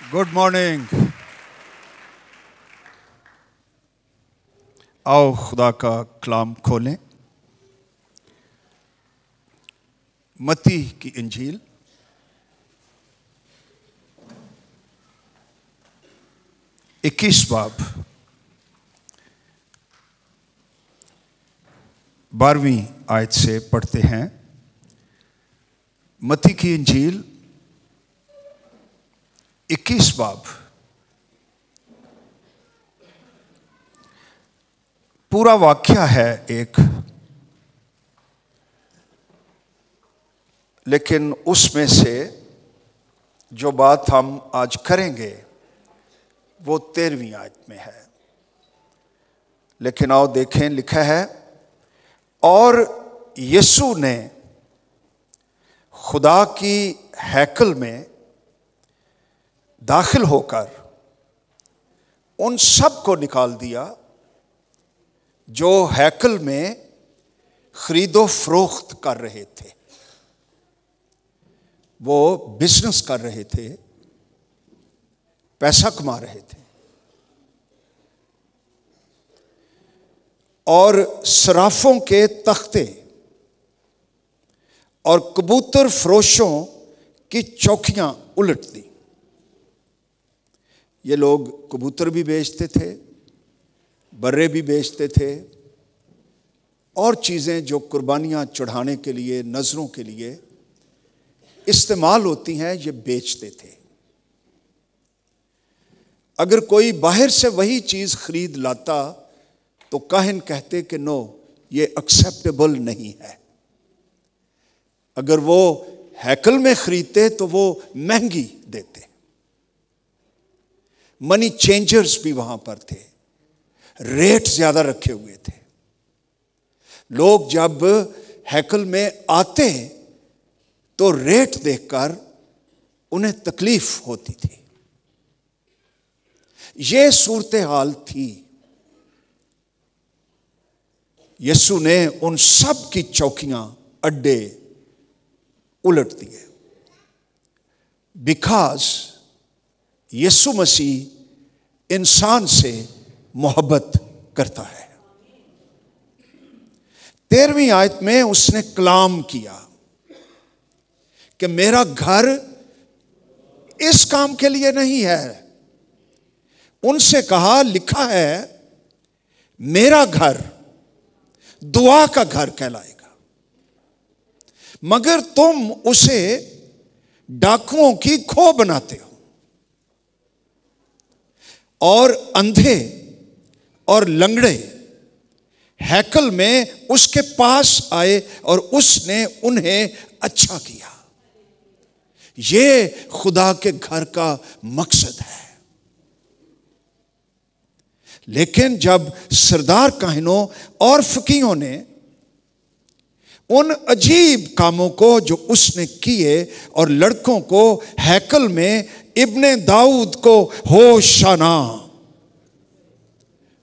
Good morning. आओ खुदा का कलाम खोलें। मत्ती की इंजील इक्कीस बाब 12वीं आयत से पढ़ते हैं। मत्ती की इंजील 21 बाब पूरा वाक्य है एक, लेकिन उसमें से जो बात हम आज करेंगे वो 13वीं आयत में है। लेकिन आओ देखें, लिखा है, और यीशु ने खुदा की हैकल में दाखिल होकर उन सब को निकाल दिया जो हैकल में खरीदो फरोख्त कर रहे थे। वो बिजनेस कर रहे थे, पैसा कमा रहे थे, और सराफों के तख्ते और कबूतर फरोशों की चौकियां उलट दी। ये लोग कबूतर भी बेचते थे, बर्रे भी बेचते थे, और चीज़ें जो कुर्बानियाँ चढ़ाने के लिए, नज़रों के लिए इस्तेमाल होती हैं, ये बेचते थे। अगर कोई बाहर से वही चीज़ खरीद लाता तो काहिन कहते कि नो, ये एक्सेप्टेबल नहीं है। अगर वो हैकल में खरीदते तो वो महंगी देते। मनी चेंजर्स भी वहां पर थे, रेट ज्यादा रखे हुए थे। लोग जब हैकल में आते तो रेट देखकर उन्हें तकलीफ होती थी। ये सूरत हाल थी। यीशु ने उन सब की चौकियां, अड्डे उलट दिए। बिकॉज यीशु मसीह इंसान से मोहब्बत करता है। 13वीं आयत में उसने कलाम किया कि मेरा घर इस काम के लिए नहीं है। उनसे कहा, लिखा है मेरा घर दुआ का घर कहलाएगा, मगर तुम उसे डाकुओं की खो बनाते हो। और अंधे और लंगड़े हैकल में उसके पास आए और उसने उन्हें अच्छा किया। ये खुदा के घर का मकसद है। लेकिन जब सरदार काहिनों और फकीहों ने उन अजीब कामों को जो उसने किए और लड़कों को हैकल में इब्ने दाऊद को होशाना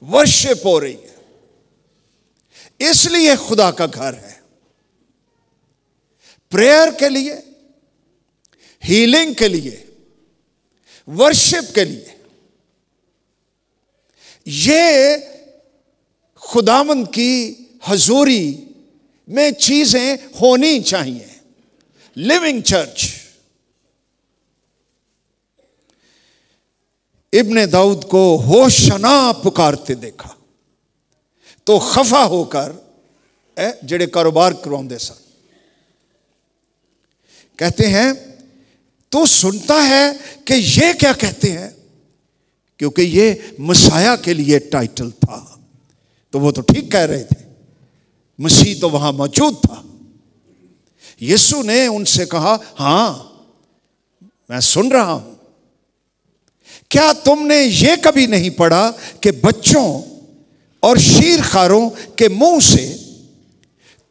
वर्शिप हो रही है, इसलिए खुदा का घर है। प्रेयर के लिए, हीलिंग के लिए, वर्शिप के लिए, ये खुदावंद की हजूरी में चीजें होनी चाहिए। Living church. इब्ने दाऊद को होशना पुकारते देखा तो खफा होकर जेड़े कारोबार करवाते सन कहते हैं, तू सुनता है कि ये क्या कहते हैं? क्योंकि ये मसाया के लिए टाइटल था। तो वो तो ठीक कह रहे थे, मसीह तो वहां मौजूद था। यीशु ने उनसे कहा, हां मैं सुन रहा हूं। क्या तुमने ये कभी नहीं पढ़ा कि बच्चों और शीरखारों के मुंह से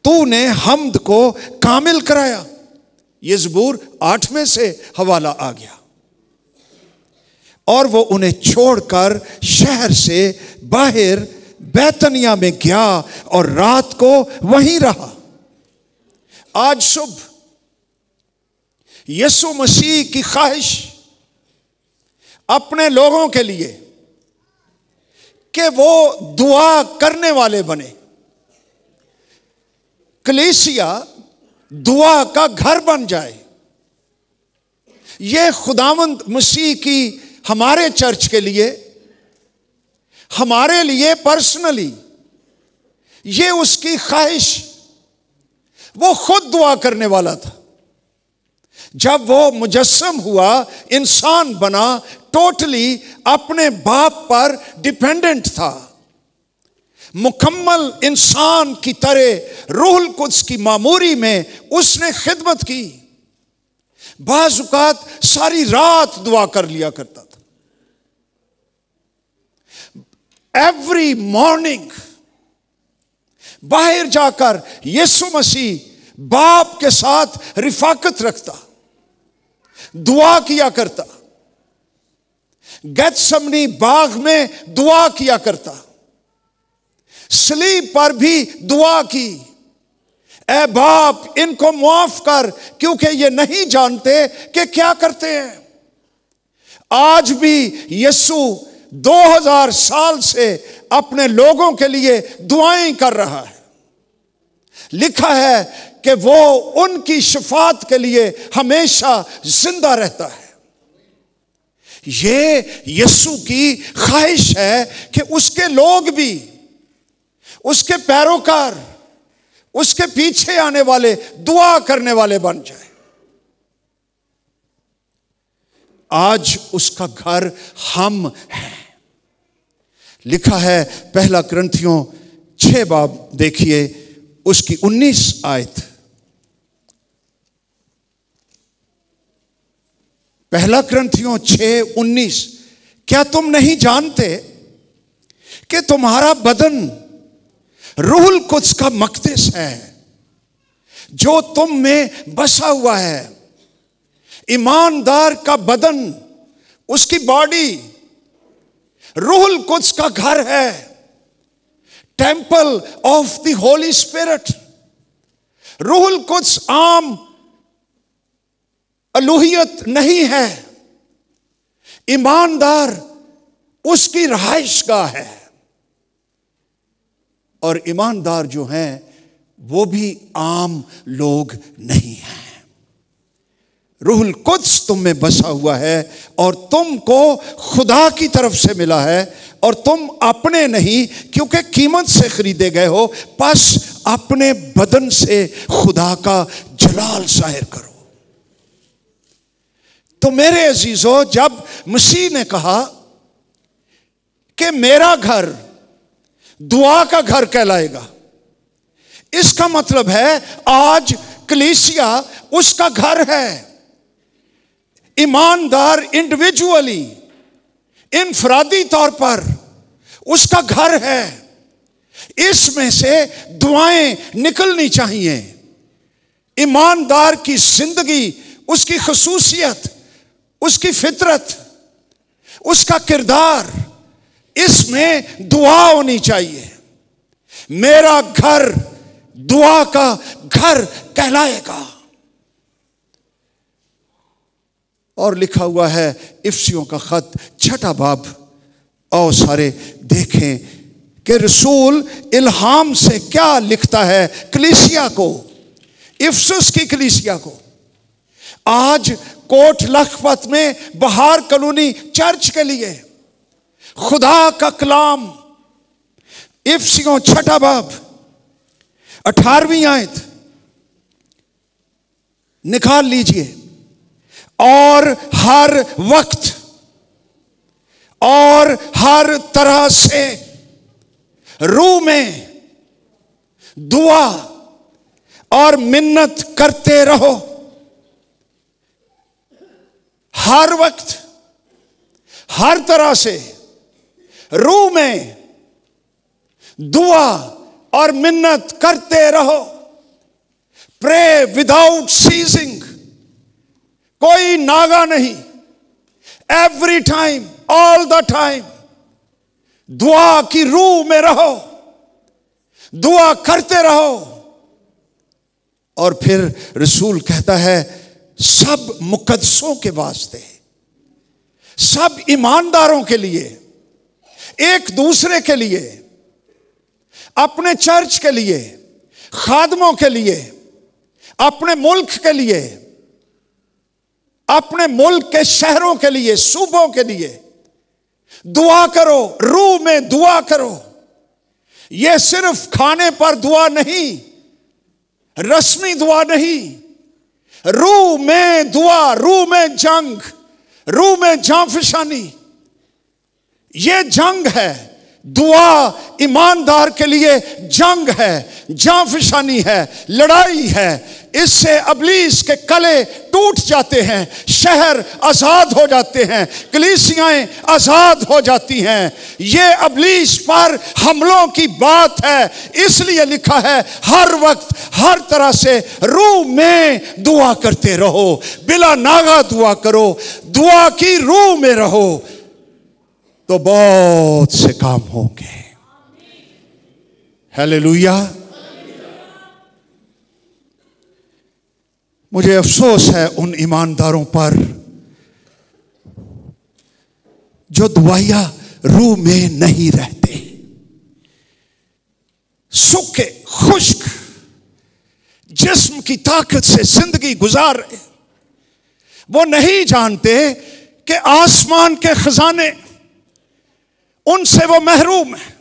तूने हम्द को कामिल कराया? ये ज़बूर 8 में से हवाला आ गया। और वो उन्हें छोड़कर शहर से बाहर बैतनिया में गया और रात को वहीं रहा। आज सुबह यीशु मसीह की ख्वाहिश अपने लोगों के लिए कि वो दुआ करने वाले बने। कलीसिया दुआ का घर बन जाए। ये खुदावंद मसीह की हमारे चर्च के लिए, हमारे लिए पर्सनली ये उसकी ख्वाहिश। वो खुद दुआ करने वाला था। जब वो मुजस्सम हुआ, इंसान बना, टोटली अपने बाप पर डिपेंडेंट था। मुकम्मल इंसान की तरह रूहुल कुद्स की मामूरी में उसने खिदमत की। बाज़ औक़ात सारी रात दुआ कर लिया करता था। एवरी मॉर्निंग बाहर जाकर यीशु मसीह बाप के साथ रिफाकत रखता, दुआ किया करता। गेत्सेमनी बाग में दुआ किया करता। सलीब पर भी दुआ की, ऐ बाप इनको माफ कर, क्योंकि ये नहीं जानते कि क्या करते हैं। आज भी यीशु 2000 साल से अपने लोगों के लिए दुआएं कर रहा है। लिखा है कि वो उनकी शफात के लिए हमेशा जिंदा रहता है। ये यीशु की ख्वाहिश है कि उसके लोग भी, उसके पैरोकार, उसके पीछे आने वाले दुआ करने वाले बन जाए। आज उसका घर हम हैं। लिखा है पहला कुरिन्थियों 6 बाब देखिए, उसकी 19 आयत। पहला कुरिन्थियों 6:19, क्या तुम नहीं जानते कि तुम्हारा बदन रूहुल कुद्स का मक़दस है जो तुम में बसा हुआ है। ईमानदार का बदन, उसकी बॉडी रूहुल कुद्स का घर है, temple of the holy spirit. रूहुल कुद्स आम अलूहियत नहीं है। ईमानदार उसकी रहाइशगाह है। और ईमानदार जो हैं वो भी आम लोग नहीं हैं। रूहुल कुद्स तुम में बसा हुआ है और तुमको खुदा की तरफ से मिला है, और तुम अपने नहीं, क्योंकि कीमत से खरीदे गए हो। बस अपने बदन से खुदा का जलाल जाहिर करो। तो मेरे अजीजों, जब मसीह ने कहा कि मेरा घर दुआ का घर कहलाएगा, इसका मतलब है आज कलीसिया उसका घर है। ईमानदार इंडिविजुअली, इनफरादी तौर पर उसका घर है। इसमें से दुआएं निकलनी चाहिए। ईमानदार की जिंदगी, उसकी खुसूसियत, उसकी फितरत, उसका किरदार, इसमें दुआ होनी चाहिए। मेरा घर दुआ का घर कहलाएगा। और लिखा हुआ है इफिसियों का खत 6 बाब, आओ सारे देखें कि रसूल इल्हाम से क्या लिखता है कलीसिया को, इफिसुस की कलीसिया को। आज कोट लखपत में बहार कॉलोनी चर्च के लिए खुदा का कलाम, इफिसियों 6 बाब 18वीं आयत निकाल लीजिए। और हर वक्त और हर तरह से रूह में दुआ और मिन्नत करते रहो। हर वक्त, हर तरह से रूह में दुआ और मिन्नत करते रहो। प्रे विदाउट सीजिंग, कोई नागा नहीं। Every time, all the time दुआ की रूह में रहो, दुआ करते रहो। और फिर रसूल कहता है सब मुकद्दसों के वास्ते, सब ईमानदारों के लिए, एक दूसरे के लिए, अपने चर्च के लिए, खादमों के लिए, अपने मुल्क के लिए, अपने मुल्क के शहरों के लिए, सूबों के लिए दुआ करो। रूह में दुआ करो। यह सिर्फ खाने पर दुआ नहीं, रस्मी दुआ नहीं, रूह में दुआ, रूह में जंग, रूह में जांफशानी। यह जंग है। दुआ ईमानदार के लिए जंग है, जांफशानी है, लड़ाई है। इससे अबलीस के कले टूट जाते हैं, शहर आजाद हो जाते हैं, कलीसियाएं आजाद हो जाती हैं। ये अबलीस पर हमलों की बात है। इसलिए लिखा है हर वक्त हर तरह से रूह में दुआ करते रहो, बिला नागा दुआ करो, दुआ की रूह में रहो, तो बहुत से काम होंगे। हालेलुया। मुझे अफसोस है उन ईमानदारों पर जो दुआया रूह में नहीं रहते, सूखे खुश्क जिस्म की ताकत से जिंदगी गुजार रहे। वो नहीं जानते कि आसमान के खजाने उनसे वो महरूम है,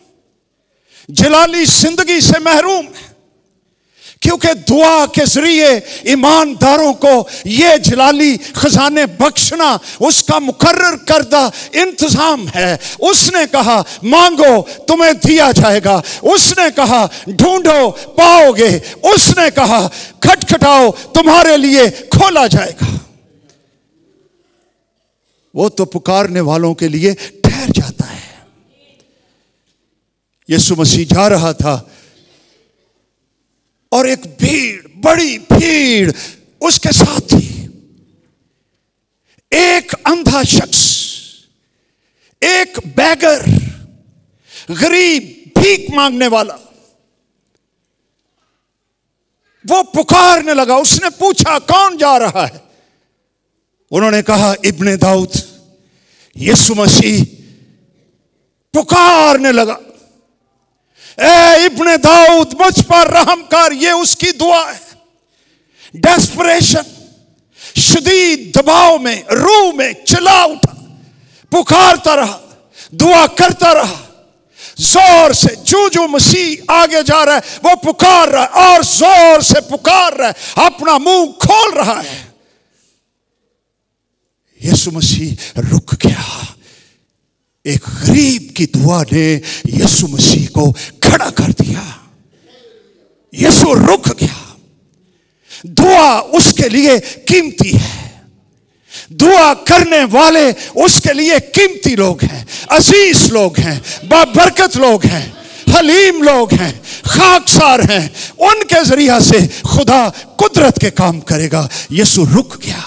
जलाली जिंदगी से महरूम है, क्योंकि दुआ के जरिए ईमानदारों को ये जलाली खजाने बख्शना उसका मुकर्रर करदा इंतजाम है। उसने कहा मांगो तुम्हें दिया जाएगा, उसने कहा ढूंढो पाओगे, उसने कहा खटखटाओ तुम्हारे लिए खोला जाएगा। वो तो पुकारने वालों के लिए ठहर जाता है। यीशु मसीह जा रहा था और एक भीड़, बड़ी भीड़ उसके साथ थी। एक अंधा शख्स, एक बैगर, गरीब, भीख मांगने वाला, वो पुकारने लगा। उसने पूछा कौन जा रहा है? उन्होंने कहा इब्ने दाऊद। यीशु मसीह पुकारने लगा, ए इब्ने दाऊद मुझ पर रहम कर। ये उसकी दुआ है। डेस्परेशन, शदीद दबाव में, रूह में चिल्ला उठा, पुकारता रहा, दुआ करता रहा जोर से। जो मसीह आगे जा रहा है वो पुकार रहा है और जोर से पुकार रहा है, अपना मुंह खोल रहा है। यीशु मसीह रुक गया। एक गरीब की दुआ ने यीशु मसीह को खड़ा कर दिया। यीशु रुक गया। दुआ उसके लिए कीमती है। दुआ करने वाले उसके लिए कीमती लोग हैं, अजीज लोग हैं, बाबरकत लोग हैं, हलीम लोग हैं, खाकसार हैं। उनके जरिया से खुदा कुदरत के काम करेगा। यीशु रुक गया।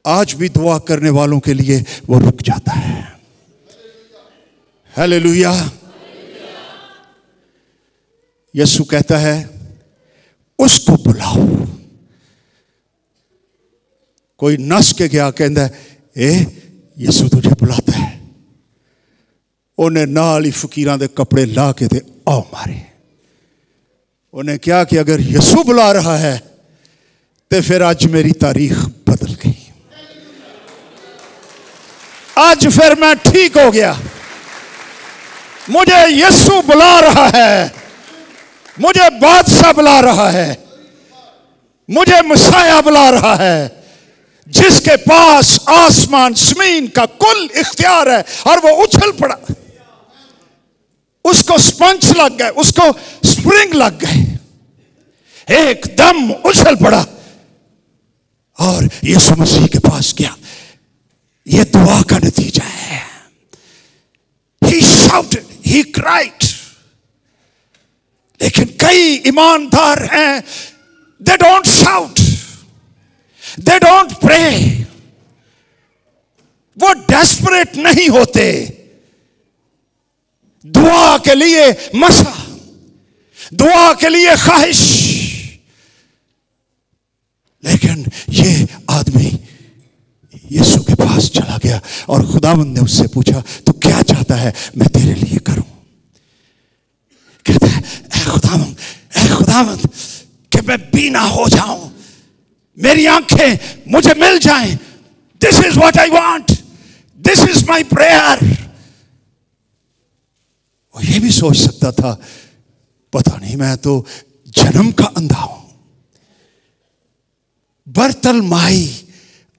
आज भी दुआ करने वालों के लिए वो रुक जाता है। हालेलुया। यीशु कहता है उसको बुलाओ। कोई नस के गया कहता है ए यीशु तुझे बुलाता है। उन्हें नाल ही फकीरां दे कपड़े ला के ते आओ मारे। उन्हें क्या कि अगर यीशु बुला रहा है तो फिर आज मेरी तारीख बदल गई। आज फिर मैं ठीक हो गया। मुझे यीशु बुला रहा है, मुझे बादशाह बुला रहा है, मुझे मसाया बुला रहा है, जिसके पास आसमान जमीन का कुल इख्तियार है। और वो उछल पड़ा, उसको स्पंज लग गए, उसको स्प्रिंग लग गए, एकदम उछल पड़ा और यीशु मसीह के पास गया। यह दुआ का नतीजा है। He shouted, he cried. लेकिन कई ईमानदार हैं, they don't shout, they don't pray. वो डेस्परेट नहीं होते दुआ के लिए, मसा दुआ के लिए ख्वाहिश। लेकिन ये आदमी यीशु पास चला गया और खुदावंद ने उससे पूछा, तू क्या चाहता है मैं तेरे लिए करूं? कहता है, ऐ खुदावंद कि मैं बीना हो जाऊं, मेरी आंखें मुझे मिल जाएं। This is what I want, this is my prayer. वो ये भी सोच सकता था, पता नहीं मैं तो जन्म का अंधा हूं। बर्तलमाई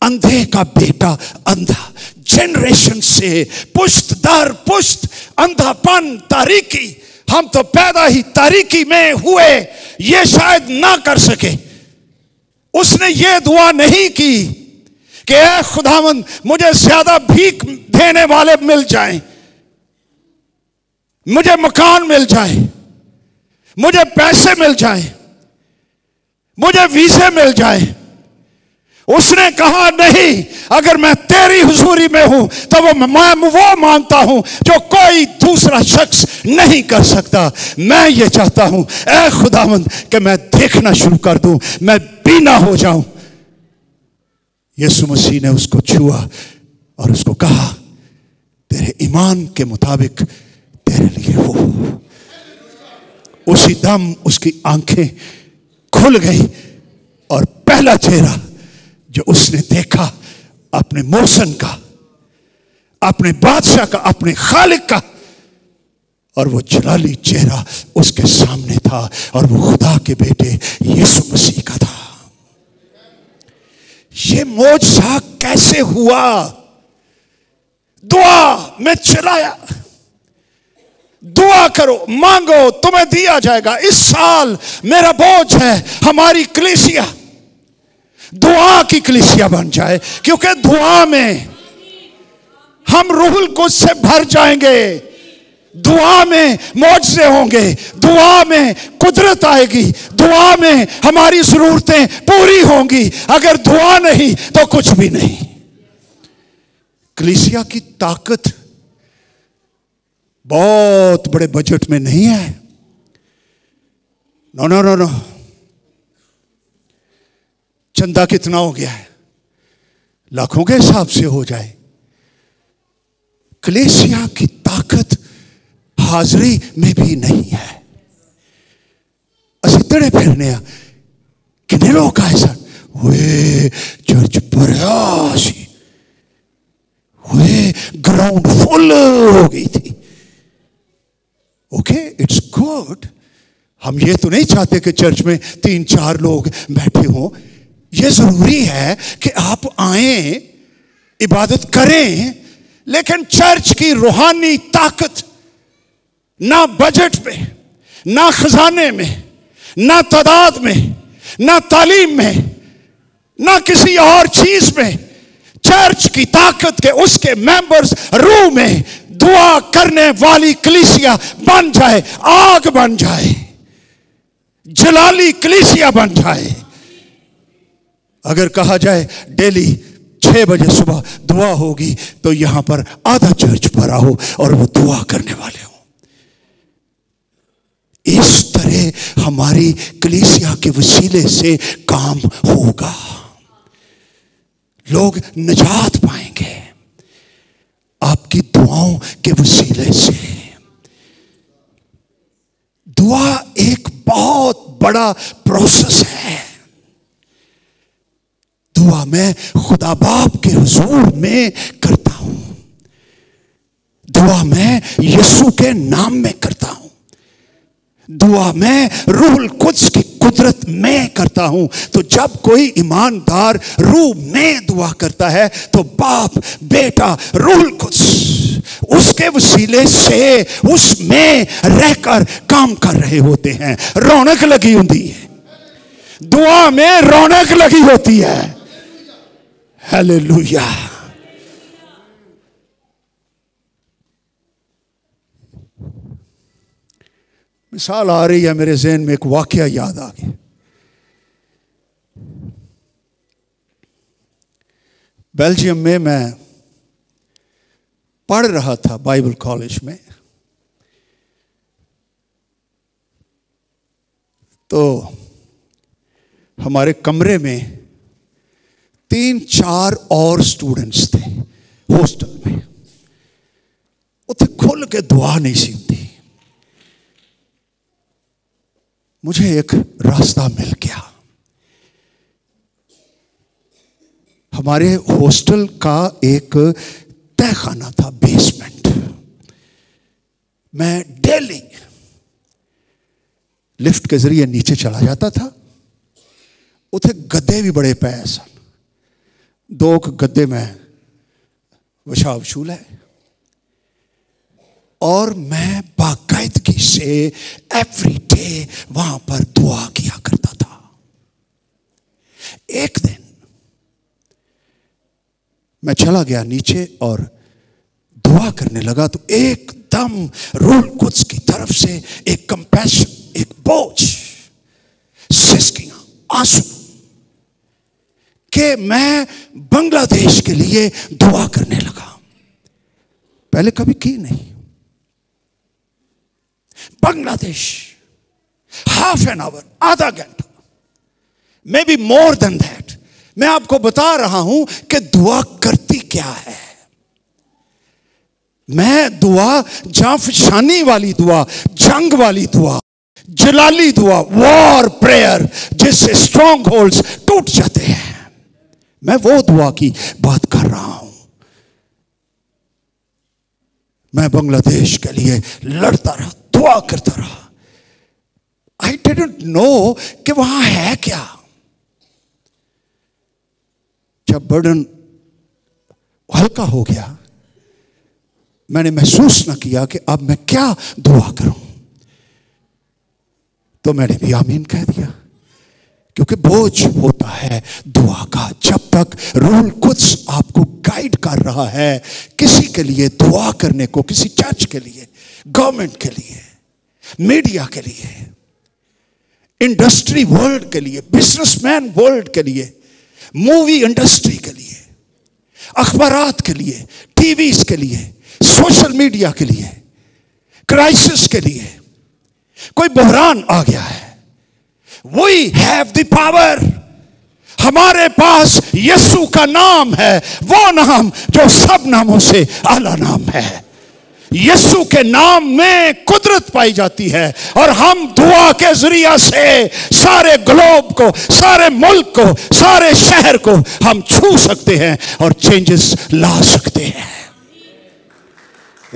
अंधे का बेटा अंधा, जनरेशन से पुश्त दर पुश्त अंधापन, तारीकी। हम तो पैदा ही तारीकी में हुए, ये शायद ना कर सके। उसने ये दुआ नहीं की कि ऐ खुदावंद मुझे ज्यादा भीख देने वाले मिल जाएं, मुझे मकान मिल जाए, मुझे पैसे मिल जाए, मुझे वीजे मिल जाए। उसने कहा नहीं, अगर मैं तेरी हुजूरी में हूं तो मैं वो मानता हूं जो कोई दूसरा शख्स नहीं कर सकता। मैं ये चाहता हूं ऐ खुदावंद कि मैं देखना शुरू कर दूं, मैं बीना हो जाऊं। यीशु मसीह ने उसको छुआ और उसको कहा, तेरे ईमान के मुताबिक तेरे लिए हो। उसी दम उसकी आंखें खुल गई और पहला चेहरा जो उसने देखा अपने मौसन का, अपने बादशाह का, अपने खालिक का, और वो जलाली चेहरा उसके सामने था और वो खुदा के बेटे यीशु मसीह का था। ये मौजज़ा कैसे हुआ? दुआ में चलाया। दुआ करो, मांगो, तुम्हें दिया जाएगा। इस साल मेरा बोझ है हमारी कलीसिया दुआ की कलीसिया बन जाए, क्योंकि दुआ में हम रूहुल कुद्स से भर जाएंगे, दुआ में मौजज़े होंगे, दुआ में कुदरत आएगी, दुआ में हमारी जरूरतें पूरी होंगी। अगर दुआ नहीं तो कुछ भी नहीं। कलीसिया की ताकत बहुत बड़े बजट में नहीं है। No no no no. चंदा कितना हो गया है? लाखों के हिसाब से हो जाए। कलीसिया की ताकत हाजरी में भी नहीं है। असि तड़े फिरने कितने लोग आए सन, वे चर्च भरिया सी, वे ग्राउंड फुल हो गई थी। Okay, it's good. हम ये तो नहीं चाहते कि चर्च में 3-4 लोग बैठे हों। ये जरूरी है कि आप आए, इबादत करें, लेकिन चर्च की रूहानी ताकत ना बजट में, ना खजाने में, ना तादाद में, ना तालीम में, ना किसी और चीज में। चर्च की ताकत के उसके मेंबर्स रूह में दुआ करने वाली कलीसिया बन जाए, आग बन जाए, जलाली कलीसिया बन जाए। अगर कहा जाए डेली 6 बजे सुबह दुआ होगी, तो यहां पर आधा चर्च भरा हो और वो दुआ करने वाले हो। इस तरह हमारी कलीसिया के वसीले से काम होगा। लोग निजात पाएंगे आपकी दुआओं के वसीले से। दुआ एक बहुत बड़ा प्रोसेस है। दुआ मैं खुदा बाप के हुजूर में करता हूं। दुआ मैं यीशु के नाम में करता हूं। दुआ मैं रूहुल कुद्स की कुदरत में करता हूं। तो जब कोई ईमानदार रूह में दुआ करता है तो बाप, बेटा, रूहुल कुद्स उसके वसीले से उसमें रहकर काम कर रहे होते हैं। रौनक लगी होती है, दुआ में रौनक लगी होती है। हालेलुया। मिसाल आ रही है मेरे ज़हन में, एक वाकया याद आ गया। बेल्जियम में मैं पढ़ रहा था बाइबल कॉलेज में। तो हमारे कमरे में 3-4 और स्टूडेंट्स थे हॉस्टल में। उथे खुल के दुआ नहीं सी होती। मुझे एक रास्ता मिल गया। हमारे हॉस्टल का एक तहखाना था, बेसमेंट। मैं डेली लिफ्ट के जरिए नीचे चला जाता था। उथे गद्दे भी बड़े पए सन। 2 गद्दे में विछा वछूल है, और मैं बाकायदगी से एवरी डे वहां पर दुआ किया करता था। एक दिन मैं चला गया नीचे और दुआ करने लगा, तो एकदम रूह कुद्स की तरफ से एक कंपैशन, एक बोझ, सिसकियां, आंसू, कि मैं बांग्लादेश के लिए दुआ करने लगा। पहले कभी की नहीं। बांग्लादेश, हाफ एन आवर, आधा घंटा, may be more than that, मैं आपको बता रहा हूं कि दुआ करती क्या है। मैं दुआ, जाफशानी वाली दुआ, जंग वाली दुआ, जलाली दुआ, वॉर प्रेयर, जिससे स्ट्रॉन्ग होल्ड्स टूट जाते हैं, मैं वो दुआ की बात कर रहा हूं। मैं बांग्लादेश के लिए लड़ता रहा, दुआ करता रहा। आई डिडंट नो कि वहां है क्या। जब बर्डन हल्का हो गया, मैंने महसूस ना किया कि अब मैं क्या दुआ करूं, तो मैंने भी आमीन कह दिया। क्योंकि बोझ होता है दुआ का। जब तक रूह कुद्स आपको गाइड कर रहा है किसी के लिए दुआ करने को, किसी चर्च के लिए, गवर्नमेंट के लिए, मीडिया के लिए, इंडस्ट्री वर्ल्ड के लिए, बिजनेसमैन वर्ल्ड के लिए, मूवी इंडस्ट्री के लिए, अखबारात के लिए, टीवीज के लिए, सोशल मीडिया के लिए, क्राइसिस के लिए, कोई बहरान आ गया है, वी हैव द पावर। हमारे पास यीशु का नाम है, वो नाम जो सब नामों से आला नाम है। यीशु के नाम में कुदरत पाई जाती है, और हम दुआ के जरिया से सारे ग्लोब को, सारे मुल्क को, सारे शहर को हम छू सकते हैं और चेंजेस ला सकते हैं।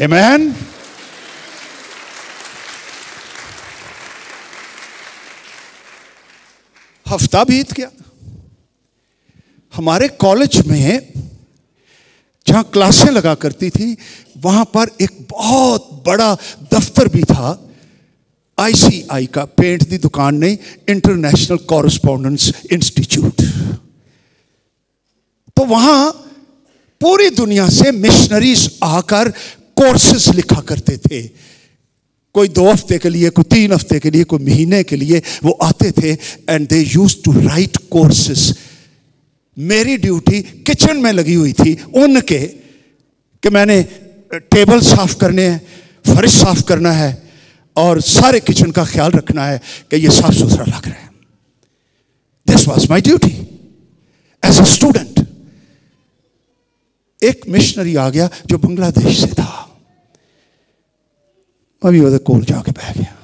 आमीन। हफ्ता बीत गया। हमारे कॉलेज में जहां क्लासें लगा करती थी, वहां पर एक बहुत बड़ा दफ्तर भी था, ICI का, पेंट दी दुकान नहीं, इंटरनेशनल कॉरेस्पॉन्डेंस इंस्टीट्यूट। तो वहां पूरी दुनिया से मिशनरीज आकर कोर्सेस लिखा करते थे। कोई 2 हफ्ते के लिए, कोई 3 हफ्ते के लिए, कोई महीने के लिए वो आते थे, and they used to write courses. मेरी ड्यूटी किचन में लगी हुई थी उनके, कि मैंने टेबल साफ करने हैं, फर्श साफ करना है, और सारे किचन का ख्याल रखना है कि ये साफ सुथरा लग रहा है। This was my duty as a student. एक मिशनरी आ गया जो बांग्लादेश से था। अभी वो कोल जाके बैठ गया।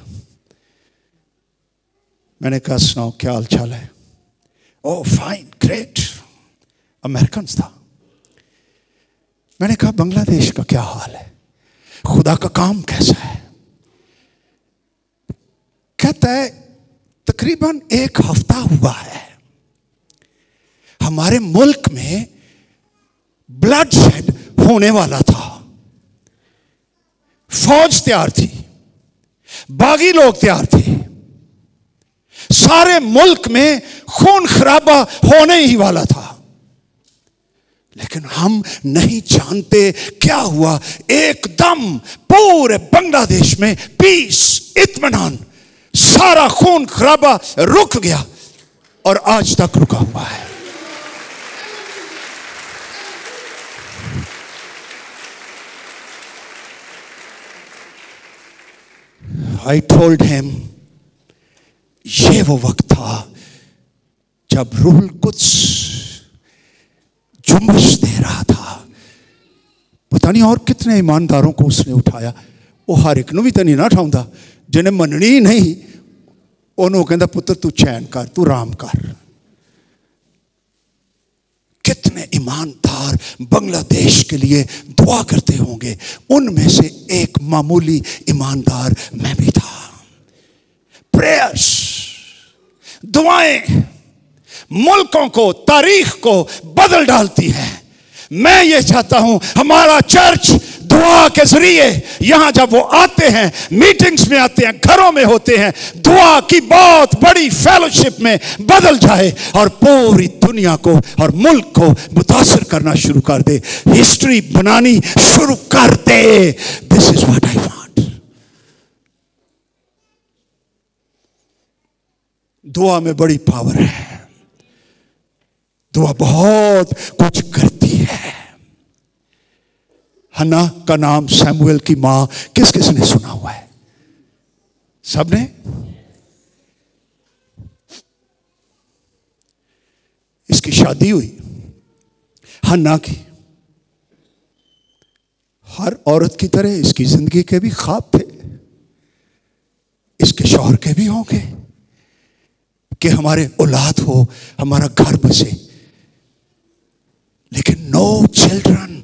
मैंने कहा सुनाओ क्या हाल चाल है? ओह फाइन, ग्रेट। अमेरिकन था। मैंने कहा बांग्लादेश का क्या हाल है, खुदा का काम कैसा है? कहता है तकरीबन 1 हफ्ता हुआ है, हमारे मुल्क में ब्लड शेड होने वाला था। फौज तैयार थी, बागी लोग तैयार थे, सारे मुल्क में खून खराबा होने ही वाला था। लेकिन हम नहीं जानते क्या हुआ, एकदम पूरे बांग्लादेश में पीस, इत्मीनान, सारा खून खराबा रुक गया और आज तक रुका हुआ है। I told him, ये वो वक्त था जब रूहुल कुद्स जुम्मश दे रहा था। पता नहीं और कितने ईमानदारों को उसने उठाया। वो हर एक नूं भी तो नहीं ना उठाउंदा, जिन्हें मननी ही नहीं उन्होंने कहता पुत्र तू चैन कर, तू आराम कर। कितने ईमानदार बांग्लादेश के लिए दुआ करते होंगे, उनमें से एक मामूली ईमानदार मैं भी था। प्रेयर्स, दुआएं मुल्कों को, तारीख को बदल डालती हैं। मैं ये चाहता हूं हमारा चर्च दुआ के जरिए यहां जब वो आते हैं, मीटिंग्स में आते हैं, घरों में होते हैं, दुआ की बहुत बड़ी फेलोशिप में बदल जाए और पूरी दुनिया को और मुल्क को मुतासर करना शुरू कर दे, हिस्ट्री बनानी शुरू कर दे। This is what I want. दुआ में बड़ी पावर है, दुआ बहुत कुछ करती है। हन्ना का नाम सैमुएल की मां किस किस ने सुना हुआ है? सबने? इसकी शादी हुई हन्ना की। हर औरत की तरह इसकी जिंदगी के भी ख्वाब थे, इसके शौहर के भी होंगे कि हमारे औलाद हो, हमारा घर बसे, लेकिन नो चिल्ड्रन,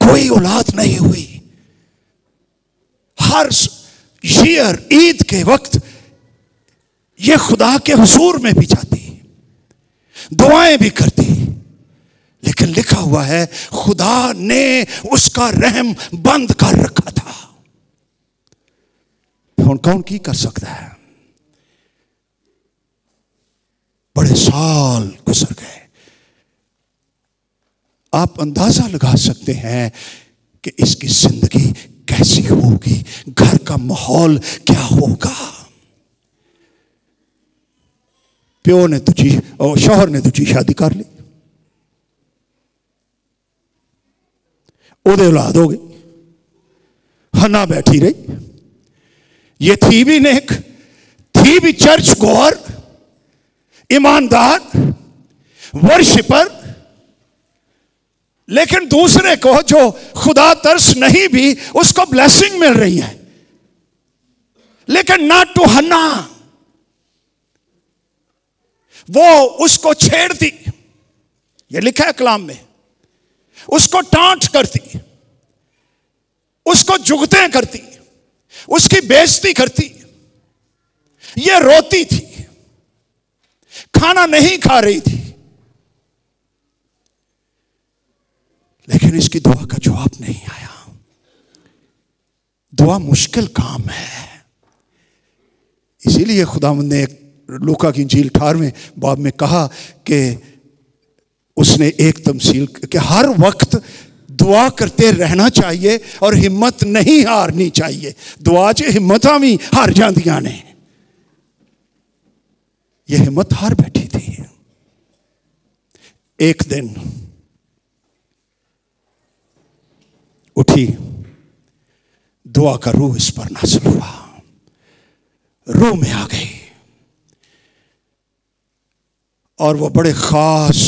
कोई औलाद नहीं हुई। हर ईयर ईद के वक्त ये खुदा के हुजूर में भी जाती, दुआएं भी करती, लेकिन लिखा हुआ है खुदा ने उसका रहम बंद कर रखा था। हुण कौन की कर सकता है? बड़े साल गुजर गए। आप अंदाजा लगा सकते हैं कि इसकी जिंदगी कैसी होगी, घर का माहौल क्या होगा। प्यो ने दूजी और शौहर ने दूजी शादी कर ली, ओदे औलाद हो गई। हन्ना बैठी रही, ये थी भी नेक, थी भी चर्च गोअर, ईमानदार, वर्शिपर, लेकिन दूसरे को जो खुदा तरस नहीं भी उसको ब्लेसिंग मिल रही है, लेकिन नॉट टू हन्ना। वो उसको छेड़ती, ये लिखा है कलाम में, उसको टांट करती, उसको जुगतें करती, उसकी बेइज्जती करती। ये रोती थी, खाना नहीं खा रही थी, लेकिन इसकी दुआ का जवाब नहीं आया। दुआ मुश्किल काम है, इसीलिए खुदावंद ने लूका की इंजील 18वें बाब में कहा कि उसने एक तमसील कि हर वक्त दुआ करते रहना चाहिए और हिम्मत नहीं हारनी चाहिए। दुआ च हिम्मतां भी हार जांदियां ने, ये हिम्मत हार बैठी थी। एक दिन उठी, दुआ का रूह इस पर नाज़िल हुआ, रूह में आ गई और वो बड़े खास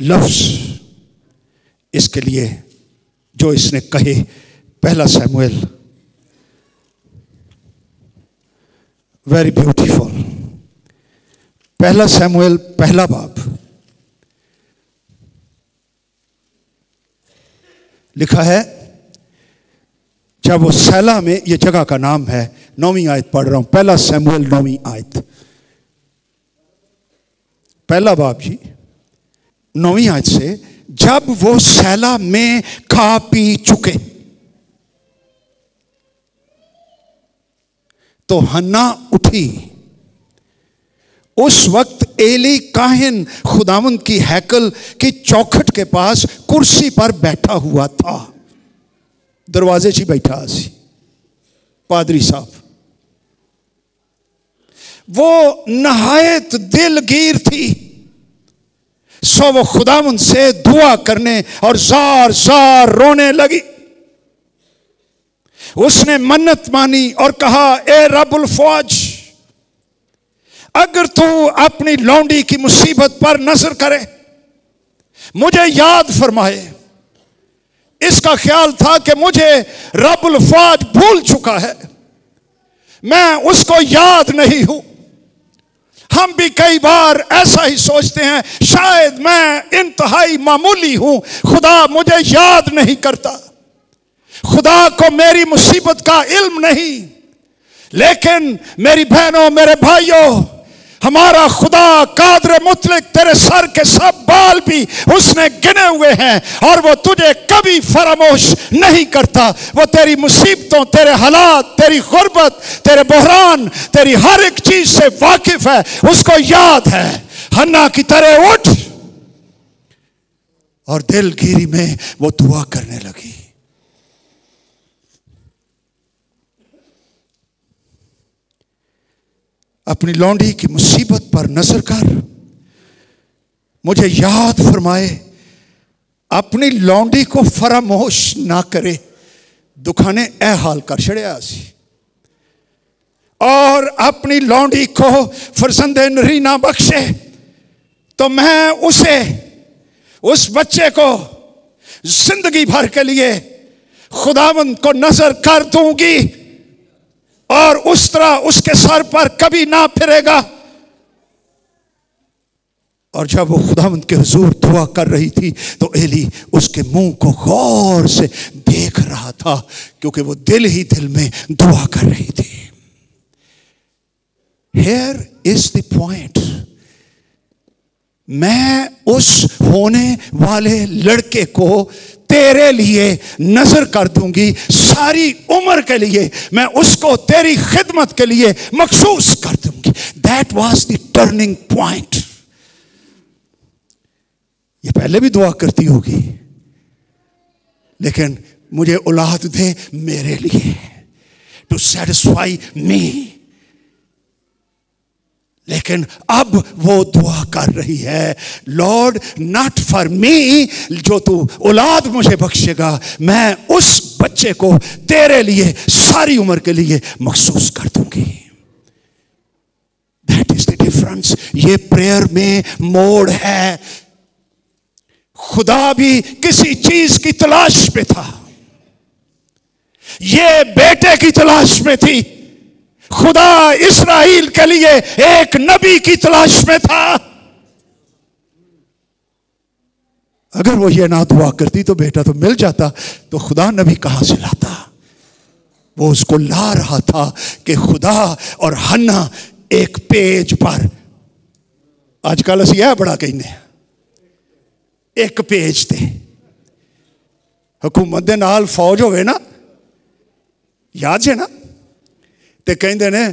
लफ्ज इसके लिए जो इसने कहे। पहला सैमुएल, वेरी ब्यूटीफुल, पहला सैमुएल पहला बाब लिखा है। जब वो सैला में, ये जगह का नाम है, 9वीं आयत पढ़ रहा हूं, पहला सैमुएल 9वीं आयत, पहला बाब जी 9वीं आयत से। जब वो सैला में खा पी चुके तो हन्ना उठी। उस वक्त एली काहिन खुदावंद की हैकल की चौखट के पास कुर्सी पर बैठा हुआ था। दरवाजे से बैठा सी पादरी साहब। वो नहायत दिलगीर थी, सो वो खुदावंद से दुआ करने और जार जार रोने लगी। उसने मन्नत मानी और कहा, ए रब्बुल फौज, अगर तू अपनी लौंडी की मुसीबत पर नजर करे मुझे याद फरमाए। इसका ख्याल था कि मुझे रब्बुल फाज भूल चुका है, मैं उसको याद नहीं हूं। हम भी कई बार ऐसा ही सोचते हैं, शायद मैं इंतहाई मामूली हूं, खुदा मुझे याद नहीं करता, खुदा को मेरी मुसीबत का इल्म नहीं। लेकिन मेरी बहनों, मेरे भाइयों, हमारा खुदा कादर मुतलक तेरे सर के सब बाल भी उसने गिने हुए हैं और वो तुझे कभी फरामोश नहीं करता। वो तेरी मुसीबतों, तेरे हालात, तेरी गुर्बत, तेरे बहरान, तेरी हर एक चीज से वाकिफ है, उसको याद है। हन्ना की तरह उठ। और दिलगिरी में वो दुआ करने लगी। अपनी लौंडी की मुसीबत पर नजर कर, मुझे याद फरमाए, अपनी लौंडी को फरामोश ना करे। दुखाने ए हाल कर छड़िया सी और अपनी लौंडी को फरजंदे नरीना बख्शे तो मैं उसे, उस बच्चे को जिंदगी भर के लिए खुदावंद को नजर कर दूंगी और उस तरह उसके सर पर कभी ना फिरेगा। और जब वो खुदावंद के हुजूर दुआ कर रही थी तो एली उसके मुंह को गौर से देख रहा था, क्योंकि वो दिल ही दिल में दुआ कर रही थी। Here is the point. मैं उस होने वाले लड़के को तेरे लिए नजर कर दूंगी, सारी उम्र के लिए मैं उसको तेरी खिदमत के लिए मखसूस कर दूंगी। That was the turning point. ये पहले भी दुआ करती होगी, लेकिन मुझे औलाद दे मेरे लिए, to satisfy me. लेकिन अब वो दुआ कर रही है, लॉर्ड नॉट फॉर मी, जो तू औलाद मुझे बख्शेगा, मैं उस बच्चे को तेरे लिए सारी उम्र के लिए मखसूस कर दूंगी। That is the difference. ये प्रेयर में मोड़ है। खुदा भी किसी चीज की तलाश में था, ये बेटे की तलाश में थी। खुदा इस्राएल के लिए एक नबी की तलाश में था। अगर वो ये ना दुआ करती तो बेटा तो मिल जाता, तो खुदा नबी कहां से लाता? वो उसको ला रहा था कि खुदा और हन्ना एक पेज पर, आजकल असी यह बड़ा कहने, एक पेज ते हुकूमत दे नाल फौज होवे ना, याद है ना, ते कहते ने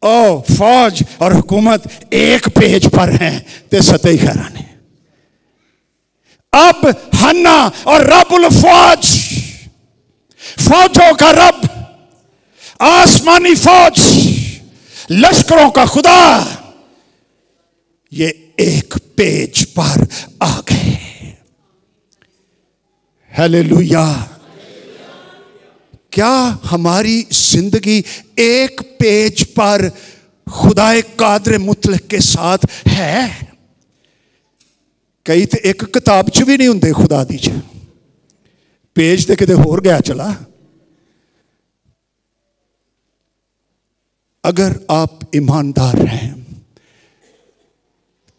ओ फौज और हुकूमत एक पेज पर हैं, ते सतही खैराने। अब हन्ना और रब्बुल फौज, फौजों का रब, आसमानी फौज, लश्करों का खुदा, ये एक पेज पर आ गए। हालेलुया। क्या हमारी जिंदगी एक पेज पर खुदाए कादर मुतलक के साथ है? कई तो एक किताब च भी नहीं होंगे खुदा दी च, पेज तो किते होर गया चला। अगर आप ईमानदार हैं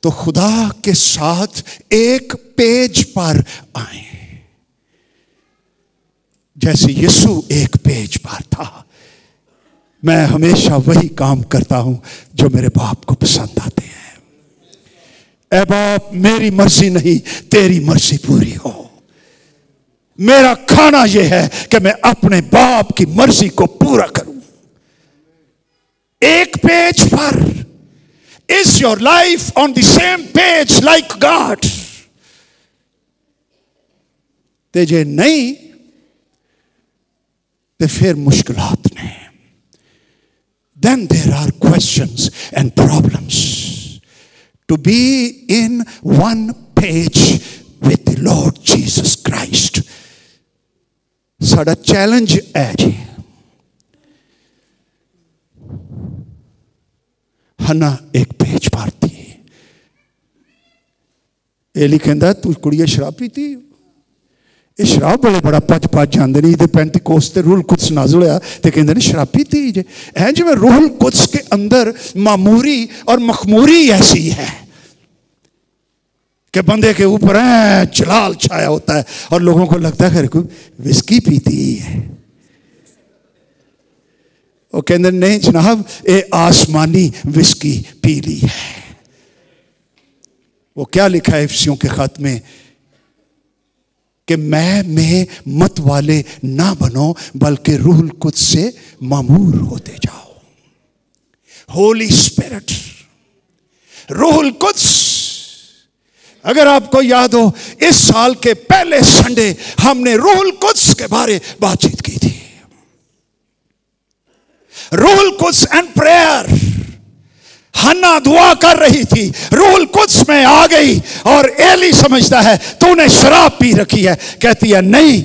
तो खुदा के साथ एक पेज पर आए, जैसे यीशु एक पेज पर था। मैं हमेशा वही काम करता हूं जो मेरे बाप को पसंद आते हैं। ऐ बाप, मेरी मर्जी नहीं तेरी मर्जी पूरी हो। मेरा खाना यह है कि मैं अपने बाप की मर्जी को पूरा करूं। एक पेज पर। Is your life on the same page like God? ते जे नहीं तो फिर मुश्किलात ने। Then there are questions and problems. To be in one page with the Lord Jesus Christ. साड़ा चैलेंज है जी। हन्ना एक पेज पर थी, एली कहता तू कुड़िए शराब पीती, ये शराब बड़े बड़ा भज भज जाते नहीं तो पेंतीकोस्त ते रूहुल कुद्स नाज़िल होया तो कहते ने शराब पीती जे है जिवें रूहुल कुद्स के अंदर मामूरी और मखमूरी ऐसी है कि बंदे के ऊपर जलाल छाया होता है और लोगों को लगता है कोई विस्की पीती है। वो कहते नहीं जनाब ये आसमानी विस्की पी ली है। वो क्या लिखा है इफिसियों के खत में कि मैं मत वाले ना बनो बल्कि रूहुल कुद्स से मामूर होते जाओ। होली स्पिरिट, रूहुल कुद्स। अगर आपको याद हो इस साल के पहले संडे हमने रूहुल कुद्स के बारे बातचीत की थी। रूहुल कुद्स एंड प्रेयर। हन्ना दुआ कर रही थी, रूहुल कुद्स में आ गई और एली समझता है तूने शराब पी रखी है। कहती है नहीं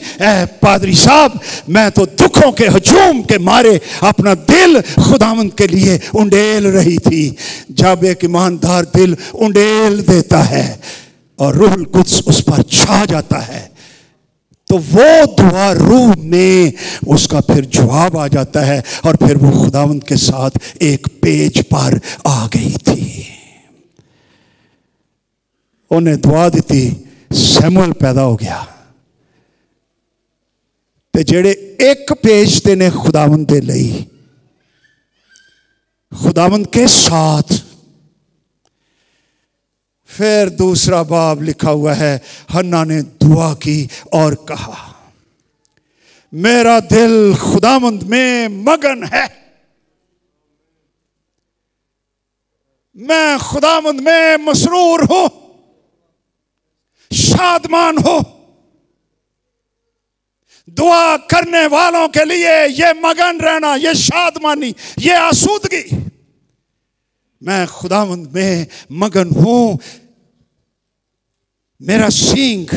पादरी साहब, मैं तो दुखों के हजूम के मारे अपना दिल खुदावंद के लिए उंडेल रही थी। जब एक ईमानदार दिल उंडेल देता है और रूहुल कुद्स उस पर छा जाता है तो वो दुआ रूह में उसका फिर जवाब आ जाता है और फिर वो खुदावंद के साथ एक पेज पर आ गई थी। उन्हें दुआ दी, सैमुअल पैदा हो गया। ते जेड़े एक पेज ते ने खुदावंद दे लई, खुदावंद के साथ फिर दूसरा बाब लिखा हुआ है, हन्ना ने दुआ की और कहा मेरा दिल खुदावंद में मगन है, मैं खुदावंद में मसरूर हूं, शादमान हूं। दुआ करने वालों के लिए ये मगन रहना, ये शादमानी, ये आसूदगी, मैं खुदावंद में मगन हूं। मेरा सींग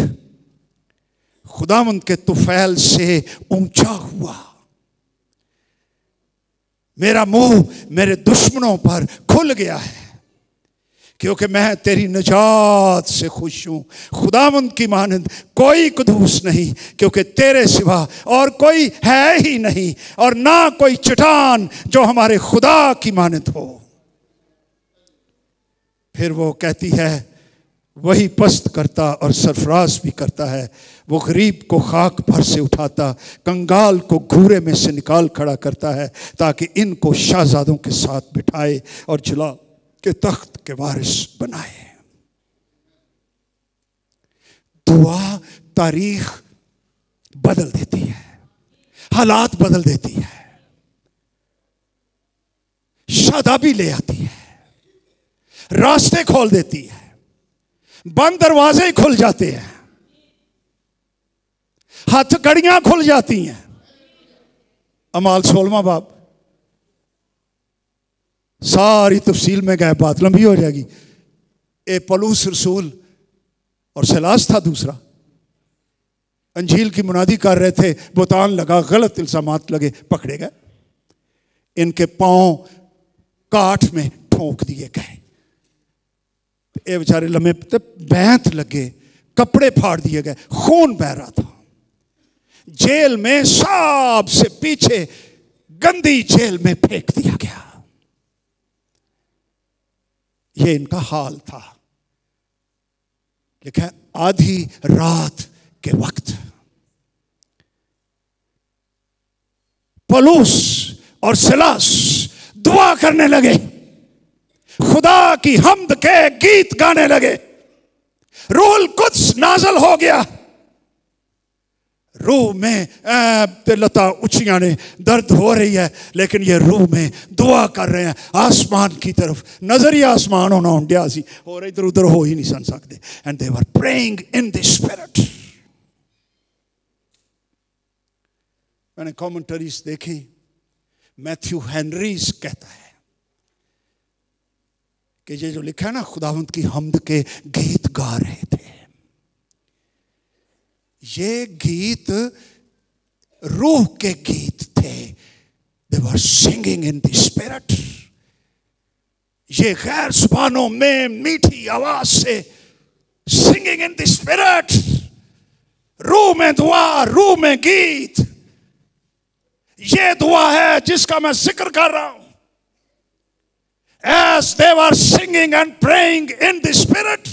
खुदावंद के तुफैल से ऊंचा हुआ, मेरा मुंह मेरे दुश्मनों पर खुल गया है क्योंकि मैं तेरी निजात से खुश हूं। खुदावंद की मानंद कोई कुदूस नहीं क्योंकि तेरे सिवा और कोई है ही नहीं और ना कोई चट्टान जो हमारे खुदा की मानंद हो। फिर वो कहती है वही पस्त करता और सरफराज भी करता है, वो गरीब को खाक पर से उठाता, कंगाल को घूरे में से निकाल खड़ा करता है ताकि इनको शाहजादों के साथ बिठाए और जला के तख्त के वारिस बनाए। दुआ तारीख बदल देती है, हालात बदल देती है, शादाबी ले आती है, रास्ते खोल देती है, बंद दरवाजे खुल जाते हैं, हाथ कड़ियां खुल जाती हैं। अमाल 16वां बाब, सारी तफसील में गए, बात लंबी हो जाएगी। ए पौलुस रसूल और सिलास था दूसरा, अंजील की मुनादी कर रहे थे, बुतान लगा, गलत इल्जामात लगे, पकड़े गए, इनके पांव काठ में ठोंक दिए गए, ये बेचारे लम्हे बैंत लगे, कपड़े फाड़ दिए गए, खून बह रहा था। जेल में सबसे पीछे गंदी जेल में फेंक दिया गया। ये इनका हाल था। लिखा है आधी रात के वक्त पौलुस और सिलास दुआ करने लगे, खुदा की हम्द के गीत गाने लगे, रूहुल कुद्स नाज़िल हो गया। रूह में लता उचियां ने दर्द हो रही है लेकिन ये रूह में दुआ कर रहे हैं आसमान की तरफ। नजरिया आसमान होना उंडिया सी और इधर उधर हो ही नहीं सन सकते। And they were praying in the spirit. मैंने कमेंटरीज देखी, मैथ्यू हेनरीज कहता है कि ये जो लिखा है ना, खुदावंद की हम्द के गीत गा रहे थे, ये गीत रूह के गीत थे। They were singing in the spirit। ये गैर जुबानों में मीठी आवाज से सिंगिंग इन द स्पिरिट, रूह में दुआ, रूह में गीत। ये दुआ है जिसका मैं जिक्र कर रहा हूं। As they were singing and praying in the spirit,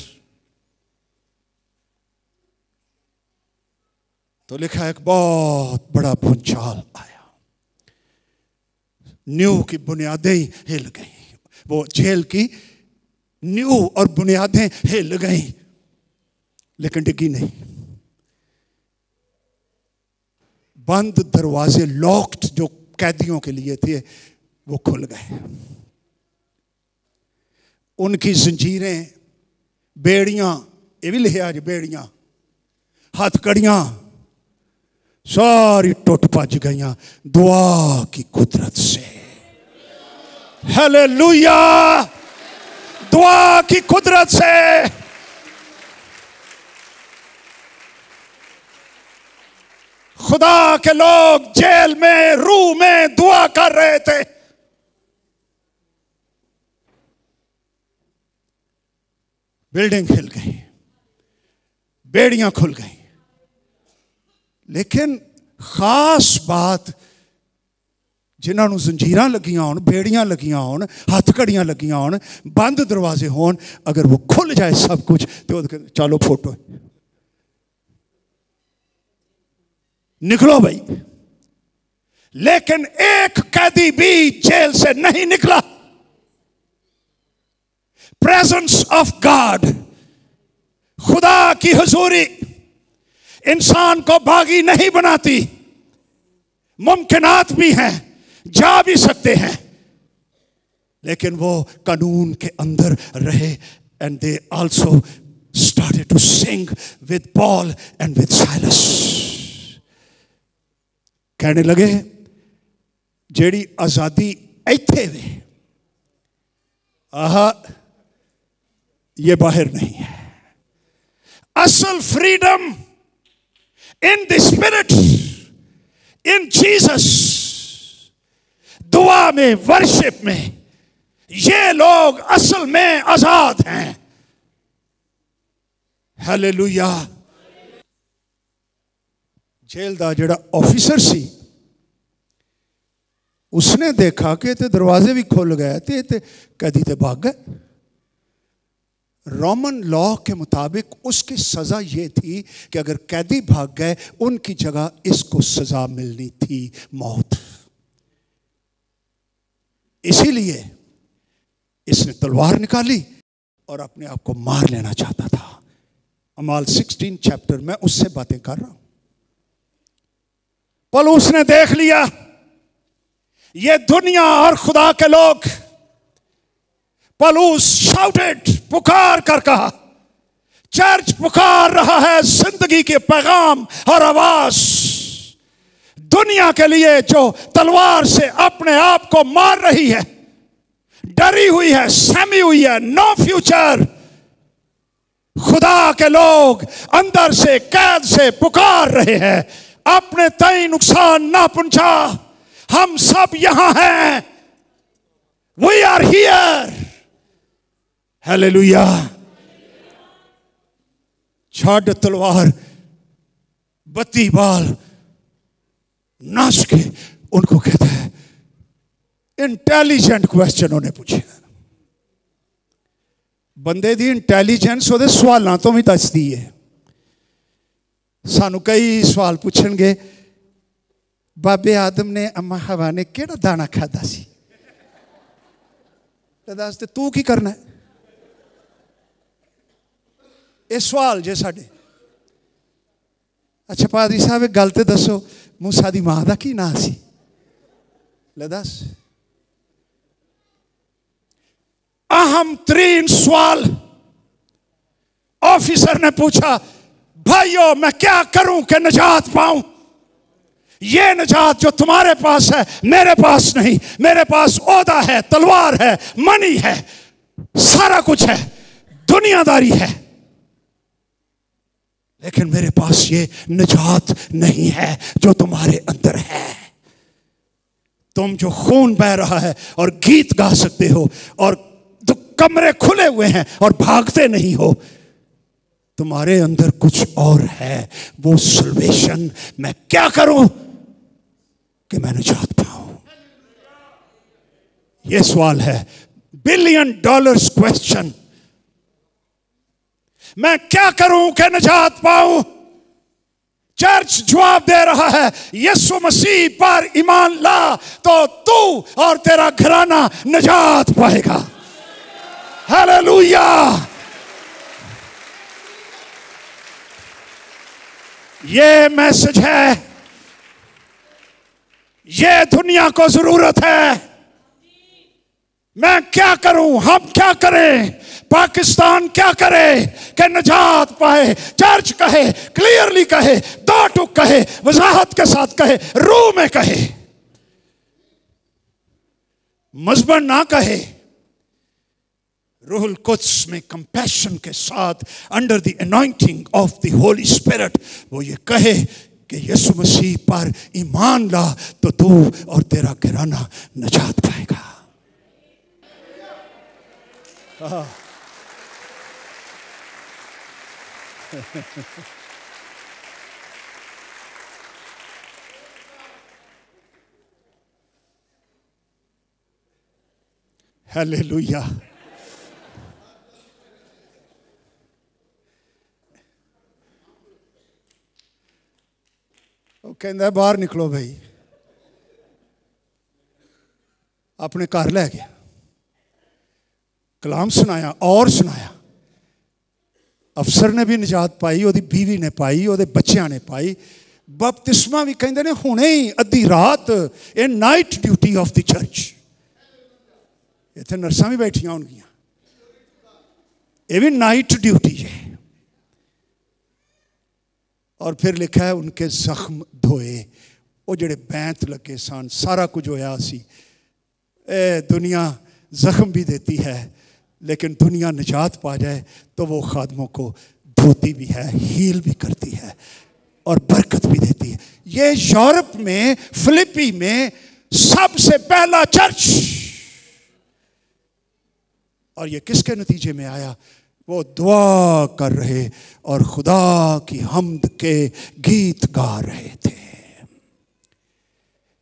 तो लिखा एक बहुत बड़ा भूचाल आया, न्यू की बुनियादें हिल गई। वो जेल की न्यू और बुनियादें हिल गई, लेकिन डिगी नहीं। बंद दरवाजे, लॉक्ड जो कैदियों के लिए थे, वो खुल गए। उनकी जंजीरें, बेड़ियां, ये भी लिखा आज, बेड़ियां, हथकड़ियां सारी टूट भज गईयां दुआ की कुदरत से। हालेलुया, दुआ की कुदरत से। खुदा के लोग जेल में, रूह में दुआ कर रहे थे। बिल्डिंग हिल गई, बेड़ियां खुल गई, लेकिन खास बात, जिन्होंने जंजीरां लगियां होन, बेड़ियां लगियां होन, हथकड़ियां लगियां होन, बंद दरवाजे होन, अगर वो खुल जाए सब कुछ, तो चलो फोटो निकलो भाई। लेकिन एक कैदी भी जेल से नहीं निकला। प्रेजेंस ऑफ गॉड, खुदा की हुजूरी इंसान को बागी नहीं बनाती। मुमकिनात भी हैं, जा भी सकते हैं, लेकिन वो कानून के अंदर रहे। And they also started to sing with Paul and with Silas. कहने लगे, जेड़ी आजादी इत्थे वे, आहा, ये बाहर नहीं है। असल freedom in the spirit, in Jesus, दुआ में, वर्शिप में, ये लोग असल में आजाद हैं। हालेलुया। जेल दा जेड़ा ऑफिसर सी, उसने देखा कि ते दरवाजे भी खुल गए, ते कैदी ते भाग गए। रोमन लॉ के मुताबिक उसकी सजा ये थी कि अगर कैदी भाग गए, उनकी जगह इसको सजा मिलनी थी, मौत। इसीलिए इसने तलवार निकाली और अपने आप को मार लेना चाहता था। अमाल 16 चैप्टर में उससे बातें कर रहा हूं। पौलुस ने देख लिया ये दुनिया और खुदा के लोग। पौलुस शाउटेड, पुकार कर कहा, चर्च पुकार रहा है जिंदगी के पैगाम और आवाज। दुनिया के लिए जो तलवार से अपने आप को मार रही है, डरी हुई है, सहमी हुई है, नो फ्यूचर। खुदा के लोग अंदर से, कैद से पुकार रहे हैं, अपने तय नुकसान ना पहुंचा, हम सब यहां हैं, वी आर हियर। हालेलुया। छाड़ तलवार, बत्ती बाल नाच के उनको कहता है, इंटेलिजेंट क्वेश्चन उन्हें पूछे। बंदे दी इंटेलिजेंस ਉਹਦੇ सवालों तो भी दसदी है। सानू कई सवाल पूछणगे, बाबे आदम ने अम्मा हवा ने केड़ा दाना खादा सी? दस ते तू की करना है? ये सवाल जे साडे। अच्छा पादरी साहब एक गल ते दसो, मूसा दी मां दा की नाम सी? ले दस। अहम तरीन सवाल ऑफिसर ने पूछा, भाइयों मैं क्या करूं कि निजात पाऊं? ये निजात जो तुम्हारे पास है मेरे पास नहीं। मेरे पास ओहदा है, तलवार है, मनी है, सारा कुछ है, दुनियादारी है, लेकिन मेरे पास ये निजात नहीं है जो तुम्हारे अंदर है। तुम जो खून बह रहा है और गीत गा सकते हो और कमरे खुले हुए हैं और भागते नहीं हो, तुम्हारे अंदर कुछ और है, वो सल्वेशन। मैं क्या करूं कि मैं निजात पाऊं? ये सवाल है, $1 बिलियन क्वेश्चन। मैं क्या करूं कि निजात पाऊं? चर्च जवाब दे रहा है, यीशु मसीह पर ईमान ला तो तू और तेरा घराना निजात पाएगा। हालेलुया। ये मैसेज है, ये दुनिया को जरूरत है। मैं क्या करूं, हम क्या करें, पाकिस्तान क्या करे कि निजात पाए? चर्च कहे, क्लियरली कहे, दो टुक कहे, वजाहत के साथ कहे, रूह में कहे, मजबन ना कहे। रूहुल कुद्स में कंपैशन के साथ, under the anointing of the holy spirit, वो ये कहे कि यीशु मसीह पर ईमान ला तो तू और तेरा घराना निजात पाएगा। हालेलुया। वो कहता बाहर निकलो भाई, अपने घर लै गया, कलाम सुनाया और सुनाया। अफसर ने भी निजात पाई, ओदी बीवी ने पाई, ओदे बच्चों ने पाई। बपतिस्मा भी कहते ने हुणे ही अद्धी रात, ये night duty of the church. इतने नर्सां भी बैठियां होणगियां, ये भी नाइट ड्यूटी है। और फिर लिखा है उनके जख्म धोए, वो जेड़े बैंत लगे सन, सारा कुछ होया सी। दुनिया जख्म भी देती है, लेकिन दुनिया निजात पा जाए तो वो खादमों को धोती भी है, हील भी करती है और बरकत भी देती है। ये यूरोप में, फिलिपी में सबसे पहला चर्च। और ये किसके नतीजे में आया? वो दुआ कर रहे और खुदा की हम्द के गीत गा रहे थे।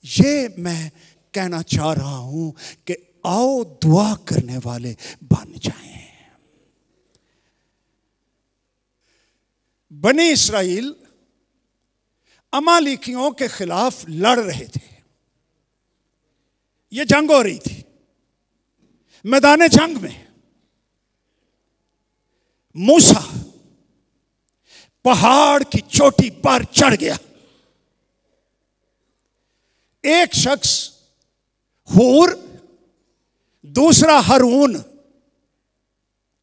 ये मैं कहना चाह रहा हूं कि आओ दुआ करने वाले बन जाएं। बनी इस्राएल अमालेकियों के खिलाफ लड़ रहे थे। ये जंग हो रही थी। मैदान जंग में मूसा पहाड़ की चोटी पर चढ़ गया। एक शख्स हूर, दूसरा हारून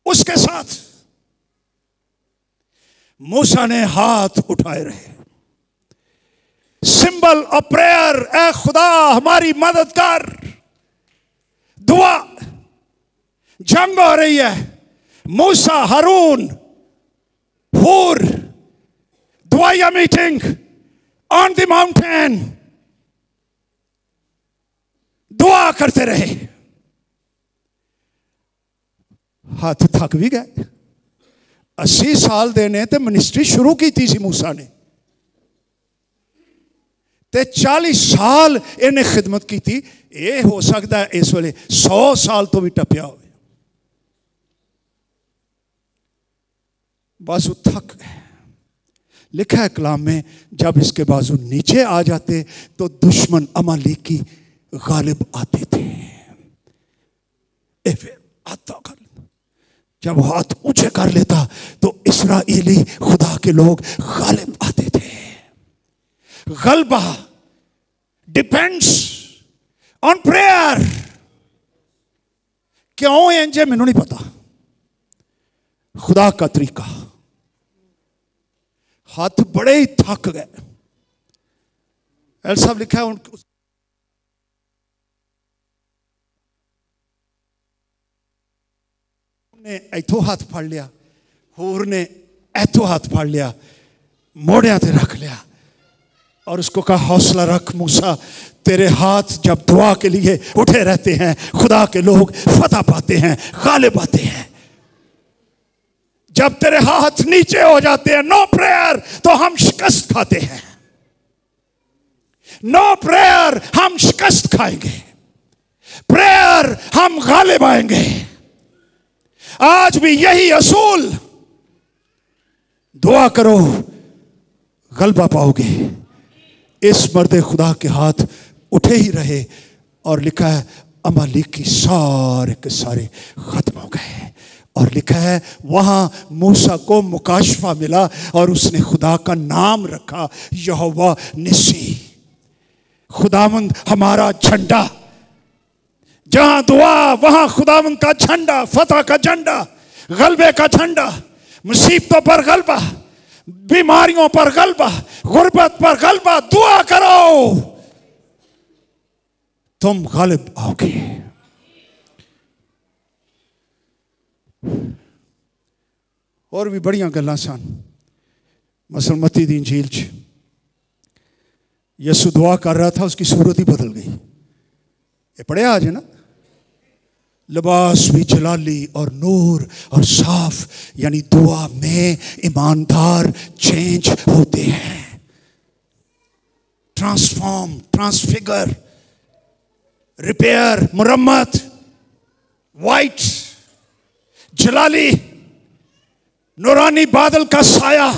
उसके साथ। मूसा ने हाथ उठाए रहे, सिंबल ऑफ प्रेयर, ए खुदा हमारी मदद कर। दुआ, जंग हो रही है। मूसा, हारून, हूर, दुआया मीटिंग ऑन द माउंटेन, दुआ करते रहे। हाथ थक भी गए। 80 साल देने ते मिनिस्ट्री शुरू की थी मूसा ने, ते 40 साल इन्हें खिदमत की थी। ये हो सकता है इस वेले 100 साल तो भी टपया हो। बाजू थक गए। लिखा है कलाम में, जब इसके बाजू नीचे आ जाते तो दुश्मन अमालेकी गालिब आते थे। आता कर, जब हाथ ऊंचे कर लेता तो इस्राएली खुदा के लोग गालिब आते थे। गलबा डिपेंड्स ऑन प्रेयर। क्यों इंजे मैनू नहीं पता, खुदा का तरीका। हाथ बड़े ही थक गए। एल साहब लिखा है ने इथों हाथ फड़ लिया, होर ने इथों हाथ फड़ लिया, मोड़िया ते रख लिया और उसको कहा हौसला रख मूसा, तेरे हाथ जब दुआ के लिए उठे रहते हैं खुदा के लोग फतह पाते हैं, गालिब आते हैं। जब तेरे हाथ नीचे हो जाते हैं, नो प्रेयर, तो हम शिकस्त खाते हैं। नो प्रेयर हम शिकस्त खाएंगे, प्रेयर हम गालिब आएंगे। आज भी यही असूल, दुआ करो गलबा पाओगे। इस मर्दे खुदा के हाथ उठे ही रहे और लिखा है अमालेकी सारे के सारे खत्म हो गए। और लिखा है वहां मूसा को मुकाशफा मिला और उसने खुदा का नाम रखा यहोवा निसी, खुदावंद हमारा झंडा। जहां दुआ वहां खुदावंद का झंडा, फतह का झंडा, गलबे का झंडा। मुसीबतों पर गलबा, बीमारियों पर गलबा, गुर्बत पर गलबा। दुआ करो, तुम गालिब आओगे। और भी बड़ियां गल्लां सन। मसल मत्ती दी इंजील च यसु दुआ कर रहा था, उसकी सूरत ही बदल गई। ये पढ़िया आज है ना, लिबास भी जलाली और नूर और साफ, यानी दुआ में ईमानदार चेंज होते हैं, ट्रांसफॉर्म, ट्रांसफिगर, रिपेयर, मुरम्मत, वाइट, जलाली, नूरानी बादल का साया।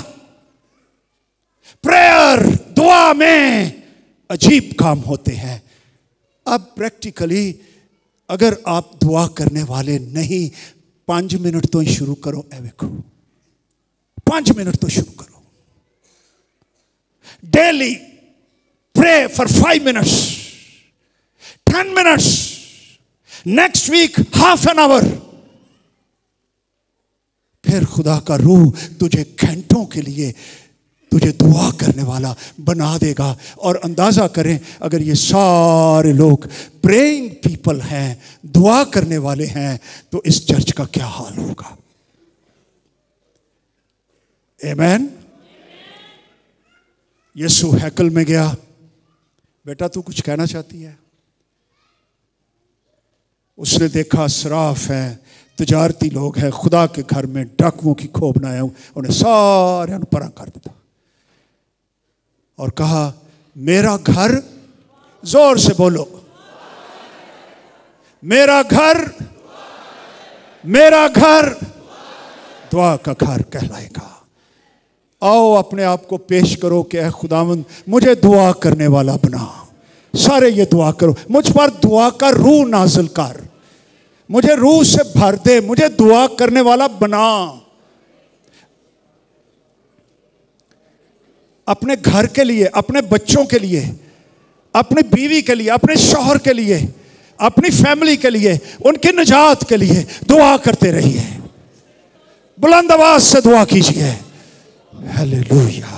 प्रेयर, दुआ में अजीब काम होते हैं। अब प्रैक्टिकली अगर आप दुआ करने वाले नहीं, 5 मिनट तो ही शुरू करो। देखो 5 मिनट तो शुरू करो। Daily pray for 5 minutes, 10 minutes, next week half an hour. फिर खुदा का रूह तुझे घंटों के लिए तुझे दुआ करने वाला बना देगा। और अंदाजा करें, अगर ये सारे लोग प्रेइंग पीपल हैं, दुआ करने वाले हैं, तो इस चर्च का क्या हाल होगा। आमीन। यीशु हैकल में गया। बेटा तू कुछ कहना चाहती है? उसने देखा सराफ है, तजारती लोग हैं, खुदा के घर में डाकुओं की खोब बनाया, उन्हें सारे परा कर दिया और कहा मेरा घर, जोर से बोलो, मेरा घर, मेरा घर दुआ का घर कहलाएगा। आओ अपने आप को पेश करो कि ऐ खुदावंद मुझे दुआ करने वाला बना। सारे ये दुआ करो, मुझ पर दुआ का रूह नाज़िल कर, मुझे रूह से भर दे, मुझे दुआ करने वाला बना। अपने घर के लिए, अपने बच्चों के लिए, अपनी बीवी के लिए, अपने शौहर के लिए, अपनी फैमिली के लिए, उनकी निजात के लिए दुआ करते रहिए। बुलंद आवाज से दुआ कीजिए। हालेलुया।